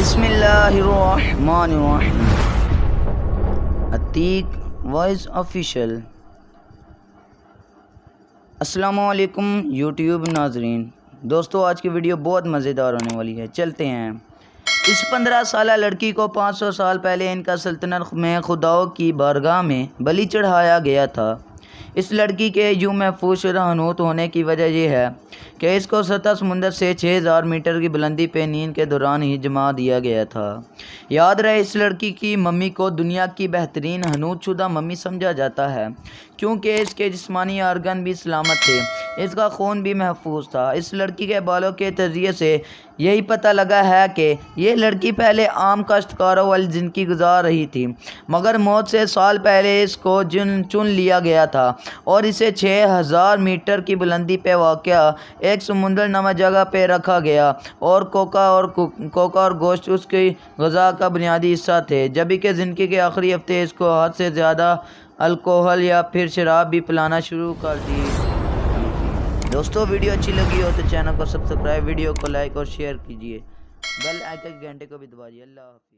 بسم اللہ الرحمن الرحیم۔ Atiq voice official. السلام علیکم یوٹیوب ناظرین۔ دوستو آج کی ویڈیو بہت مزیدار ہونے والی ہے، چلتے ہیں۔ اس 15 سالہ لڑکی کو 500 سال پہلے ان کا سلطنت میں خداؤں کی بارگاہ میں بلی چڑھایا گیا تھا۔ اس لڑکی کے یوں محفوظ شدہ حنوط ہونے کی وجہ یہ ہے کہ اس کو سطح سمندر سے 6000 میٹر کی بلندی پہ نیند کے دوران ہی جما دیا گیا تھا۔ یاد رہے، اس لڑکی کی ممی کو دنیا کی بہترین حنوط شدہ ممی سمجھا جاتا ہے کیونکہ اس کے جسمانی آرگن بھی سلامت تھے، اس کا خون بھی محفوظ تھا۔ اس لڑکی کے بالوں کے تجزیے سے یہی پتہ لگا ہے کہ یہ لڑکی پہلے عام کاشتکاروں والی زندگی گزار رہی تھی، مگر موت سے سال پہلے اس کو چن لیا گیا تھا اور اسے 6000 میٹر کی بلندی پہ واقع ایک سمندر نما جگہ پہ رکھا گیا، اور کوکا اور گوشت اس کی غذا کا بنیادی حصہ تھے، جبھی کہ زندگی کے آخری ہفتے اس کو حد سے زیادہ الکوہل یا پھر شراب بھی پلانا شروع کر دی۔ دوستو ویڈیو اچھی لگی ہو تو چینل کو سبسکرائب، ویڈیو کو لائک اور شیئر کیجیے، بیل آئیکن کے گھنٹے کو بھی دبائیے۔ اللہ حافظ۔